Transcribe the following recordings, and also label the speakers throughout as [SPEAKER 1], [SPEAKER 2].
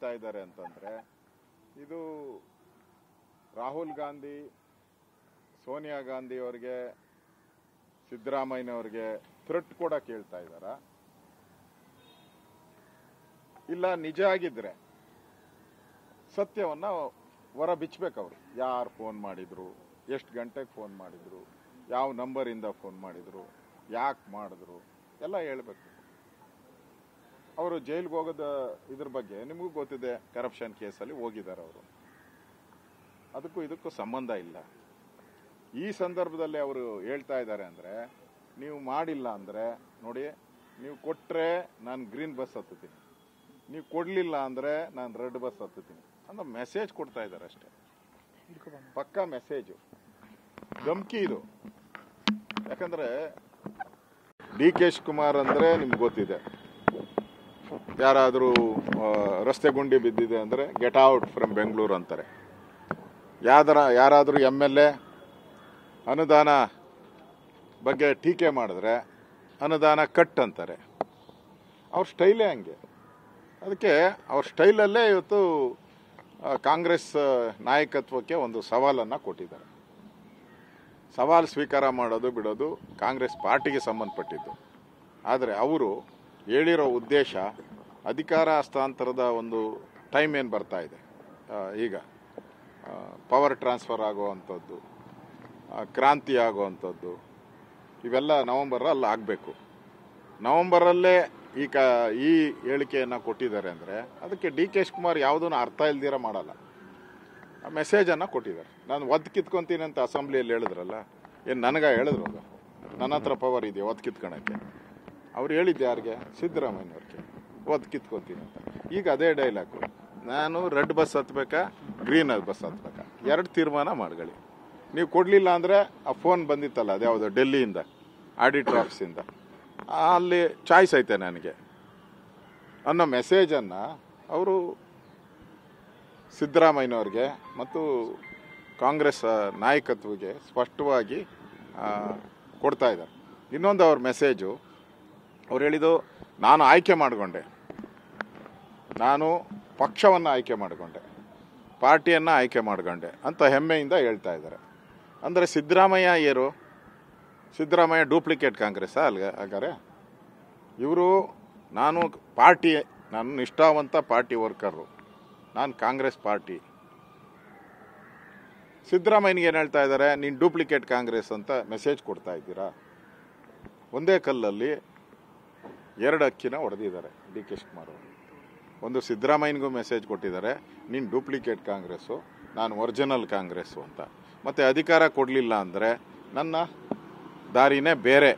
[SPEAKER 1] ಹೇಳ್ತಾ ಇದ್ದಾರೆ ಅಂತಂದ್ರೆ ಇದು ರಾಹುಲ್ ಗಾಂಧಿ, ಸೋನಿಯಾ ಗಾಂಧಿ ಅವರಿಗೆ, ಸಿದ್ದರಾಮಯ್ಯನವರಿಗೆ ಥ್ರೆಟ್ ಕೂಡ ಕೇಳ್ತಾ ಇದ್ದಾರ? ಇಲ್ಲ ನಿಜ ಆಗಿದ್ರೆ ಸತ್ಯವನ್ನ ಹೊರ ಬಿಚ್ಚಬೇಕು. ಅವರು ಯಾರು ಫೋನ್ ಮಾಡಿದ್ರು, ಎಷ್ಟು ಗಂಟೆಗೆ ಫೋನ್ ಮಾಡಿದ್ರು, ಯಾವ ನಂಬರಿಂದ ಫೋನ್ ಮಾಡಿದ್ರು, ಯಾಕೆ ಮಾಡಿದ್ರು ಎಲ್ಲ ಹೇಳ್ಬೇಕು. ಅವರು ಜೈಲ್ಗೆ ಹೋಗೋದ ಇದ್ರ ಬಗ್ಗೆ ನಿಮಗೂ ಗೊತ್ತಿದೆ, ಕರಪ್ಷನ್ ಕೇಸಲ್ಲಿ ಹೋಗಿದ್ದಾರೆ ಅವರು. ಅದಕ್ಕೂ ಇದಕ್ಕೂ ಸಂಬಂಧ ಇಲ್ಲ. ಈ ಸಂದರ್ಭದಲ್ಲಿ ಅವರು ಹೇಳ್ತಾ ಇದ್ದಾರೆ ಅಂದ್ರೆ, ನೀವು ಮಾಡಿಲ್ಲ ಅಂದ್ರೆ ನೋಡಿ, ನೀವು ಕೊಟ್ರೆ ನಾನು ಗ್ರೀನ್ ಬಸ್ ಹತ್ತುತ್ತೀನಿ, ನೀವು ಕೊಡ್ಲಿಲ್ಲ ಅಂದ್ರೆ ನಾನು ರೆಡ್ ಬಸ್ ಹತ್ತುತ್ತೀನಿ ಅನ್ನೋ ಮೆಸೇಜ್ ಕೊಡ್ತಾ ಇದ್ದಾರೆ ಅಷ್ಟೇ. ಪಕ್ಕಾ ಮೆಸೇಜು, ಧಮ್ಕಿ ಇದು. ಯಾಕಂದ್ರೆ ಡಿ ಕೆ ಶಿವಕುಮಾರ್ ಅಂದ್ರೆ ನಿಮ್ಗೆ ಗೊತ್ತಿದೆ, ಯಾರಾದರೂ ರಸ್ತೆ ಗುಂಡಿ ಬಿದ್ದಿದೆ ಅಂದ್ರೆ ಗೆಟ್ ಔಟ್ ಫ್ರಮ್ ಬೆಂಗಳೂರು ಅಂತಾರೆ. ಯಾರಾದರೂ MLA ಅನುದಾನ ಬಗ್ಗೆ ಟೀಕೆ ಮಾಡಿದ್ರೆ ಅನುದಾನ ಕಟ್ ಅಂತಾರೆ. ಅವ್ರ ಸ್ಟೈಲೇ ಹಂಗೆ. ಅದಕ್ಕೆ ಅವ್ರ ಸ್ಟೈಲಲ್ಲೇ ಇವತ್ತು ಕಾಂಗ್ರೆಸ್ ನಾಯಕತ್ವಕ್ಕೆ ಒಂದು ಸವಾಲನ್ನು ಕೊಟ್ಟಿದ್ದಾರೆ. ಸವಾಲು ಸ್ವೀಕಾರ ಮಾಡೋದು ಬಿಡೋದು ಕಾಂಗ್ರೆಸ್ ಪಾರ್ಟಿಗೆ ಸಂಬಂಧಪಟ್ಟಿದ್ದು. ಆದರೆ ಅವರು ಹೇಳಿರೋ ಉದ್ದೇಶ ಅಧಿಕಾರ ಹಸ್ತಾಂತರದ ಒಂದು ಟೈಮ್ ಏನು ಬರ್ತಾ ಇದೆ ಈಗ, ಪವರ್ ಟ್ರಾನ್ಸ್ಫರ್ ಆಗುವಂಥದ್ದು, ಕ್ರಾಂತಿ ಆಗುವಂಥದ್ದು, ಇವೆಲ್ಲ ನವೆಂಬರಲ್ಲಿ ಆಗಬೇಕು. ನವೆಂಬರಲ್ಲೇ ಈ ಹೇಳಿಕೆಯನ್ನು ಕೊಟ್ಟಿದ್ದಾರೆ ಅಂದರೆ ಅದಕ್ಕೆ ಡಿ ಕೆ ಶಿವಕುಮಾರ್ ಯಾವುದನ್ನು ಅರ್ಥ ಇಲ್ದಿರ ಮಾಡಲ್ಲ. ಆ ಮೆಸೇಜನ್ನು ಕೊಟ್ಟಿದ್ದಾರೆ. ನಾನು ಒದ್ದು ಕಿತ್ಕೊಂತೀನಿ ಅಂತ ಅಸೆಂಬ್ಲಿಯಲ್ಲಿ ಹೇಳಿದ್ರಲ್ಲ, ಏನು ನನಗ ಹೇಳಿದ್ರು? ಅದು ನನ್ನ ಹತ್ರ ಪವರ್ ಇದೆಯಾ ಒದ್ದು ಕಿತ್ಕೊಳಕ್ಕೆ? ಅವ್ರು ಹೇಳಿದ್ದು ಯಾರಿಗೆ? ಸಿದ್ದರಾಮಯ್ಯವ್ರಿಗೆ, ಒದ್ದು ಕಿತ್ಕೊಂತೀನಿ ಅಂತ. ಈಗ ಅದೇ ಡೈಲಾಗು, ನಾನು ರೆಡ್ ಬಸ್ ಹತ್ಬೇಕಾ ಗ್ರೀನ್ ಬಸ್ ಹತ್ಬೇಕಾ, ಎರಡು ತೀರ್ಮಾನ ಮಾಡ್ಕೊಳ್ಳಿ. ನೀವು ಕೊಡಲಿಲ್ಲ ಅಂದರೆ ಆ ಫೋನ್ ಬಂದಿತ್ತಲ್ಲ, ಅದ್ಯಾವುದು ಡೆಲ್ಲಿಯಿಂದ, ಆಡಿಟರ್ ಆಫೀಸಿಂದ, ಅಲ್ಲಿ ಚಾಯ್ಸ್ ಐತೆ ನನಗೆ ಅನ್ನೋ ಮೆಸೇಜನ್ನು ಅವರು ಸಿದ್ದರಾಮಯ್ಯನವ್ರಿಗೆ ಮತ್ತು ಕಾಂಗ್ರೆಸ್ ನಾಯಕತ್ವಕ್ಕೆ ಸ್ಪಷ್ಟವಾಗಿ ಕೊಡ್ತಾ ಇದ್ದಾರೆ. ಇನ್ನೊಂದು ಅವ್ರ ಮೆಸೇಜು, ಅವ್ರು ಹೇಳಿದ್ದು, ನಾನು ಆಯ್ಕೆ ಮಾಡಿಕೊಂಡೆ, ನಾನು ಪಕ್ಷವನ್ನು ಆಯ್ಕೆ ಮಾಡಿಕೊಂಡೆ, ಪಾರ್ಟಿಯನ್ನು ಆಯ್ಕೆ ಮಾಡಿಕೊಂಡೆ ಅಂತ ಹೆಮ್ಮೆಯಿಂದ ಹೇಳ್ತಾ ಇದ್ದಾರೆ. ಅಂದರೆ ಸಿದ್ದರಾಮಯ್ಯ ಏರು? ಸಿದ್ದರಾಮಯ್ಯ ಡೂಪ್ಲಿಕೇಟ್ ಕಾಂಗ್ರೆಸ್ ಹಾಗಾರೆ? ಇವರು ನಾನು ನಿಷ್ಠಾವಂತ ಪಾರ್ಟಿ ವರ್ಕರು, ನಾನು ಕಾಂಗ್ರೆಸ್ ಪಾರ್ಟಿ. ಸಿದ್ದರಾಮಯ್ಯನಿಗೆ ಏನು ಹೇಳ್ತಾ ಇದ್ದಾರೆ? ನೀನು ಡೂಪ್ಲಿಕೇಟ್ ಕಾಂಗ್ರೆಸ್ ಅಂತ ಮೆಸೇಜ್ ಕೊಡ್ತಾ ಇದ್ದೀರಾ. ಒಂದೇ ಕಲ್ಲಲ್ಲಿ ಎರಡು ಅಕ್ಕಿನ ಹೊಡೆದಿದ್ದಾರೆ ಡಿ ಕೆ ಶಿವಕುಮಾರ್ ಅವರು. ಒಂದು ಸಿದ್ದರಾಮಯ್ಯನಿಗೂ ಮೆಸೇಜ್ ಕೊಟ್ಟಿದ್ದಾರೆ, ನೀನು ಡೂಪ್ಲಿಕೇಟ್ ಕಾಂಗ್ರೆಸ್ಸು, ನಾನು ಒರಿಜಿನಲ್ ಕಾಂಗ್ರೆಸ್ಸು ಅಂತ. ಮತ್ತು ಅಧಿಕಾರ ಕೊಡಲಿಲ್ಲ ಅಂದರೆ ನನ್ನ ದಾರಿನೇ ಬೇರೆ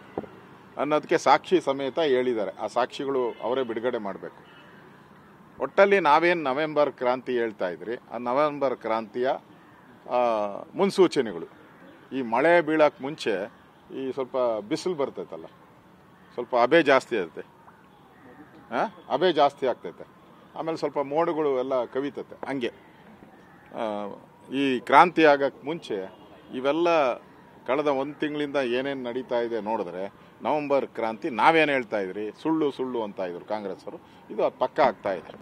[SPEAKER 1] ಅನ್ನೋದಕ್ಕೆ ಸಾಕ್ಷಿ ಸಮೇತ ಹೇಳಿದ್ದಾರೆ. ಆ ಸಾಕ್ಷಿಗಳು ಅವರೇ ಬಿಡುಗಡೆ ಮಾಡಬೇಕು. ಒಟ್ಟಲ್ಲಿ ನಾವೇನು ನವೆಂಬರ್ ಕ್ರಾಂತಿ ಹೇಳ್ತಾ ಇದ್ರಿ, ಆ ನವೆಂಬರ್ ಕ್ರಾಂತಿಯ ಮುನ್ಸೂಚನೆಗಳು. ಈ ಮಳೆ ಬೀಳಕ್ಕೆ ಮುಂಚೆ ಈ ಸ್ವಲ್ಪ ಬಿಸಿಲು ಬರ್ತೈತಲ್ಲ, ಸ್ವಲ್ಪ ಹಬೆ ಜಾಸ್ತಿ ಇರುತ್ತೆ, ಹಬೆ ಜಾಸ್ತಿ ಆಗ್ತೈತೆ, ಆಮೇಲೆ ಸ್ವಲ್ಪ ಮೋಡಗಳು ಎಲ್ಲ ಕವಿತೈತೆ. ಹಂಗೆ ಈ ಕ್ರಾಂತಿ ಆಗಕ್ಕೆ ಮುಂಚೆ ಇವೆಲ್ಲ ಕಳೆದ ಒಂದು ತಿಂಗಳಿಂದ ಏನೇನು ನಡೀತಾ ಇದೆ ನೋಡಿದ್ರೆ, ನವೆಂಬರ್ ಕ್ರಾಂತಿ ನಾವೇನು ಹೇಳ್ತಾ ಇದ್ರಿ, ಸುಳ್ಳು ಸುಳ್ಳು ಅಂತ ಇದ್ರು ಕಾಂಗ್ರೆಸ್ ಅವರು, ಇದು ಪಕ್ಕ ಆಗ್ತಾ ಇದೆ.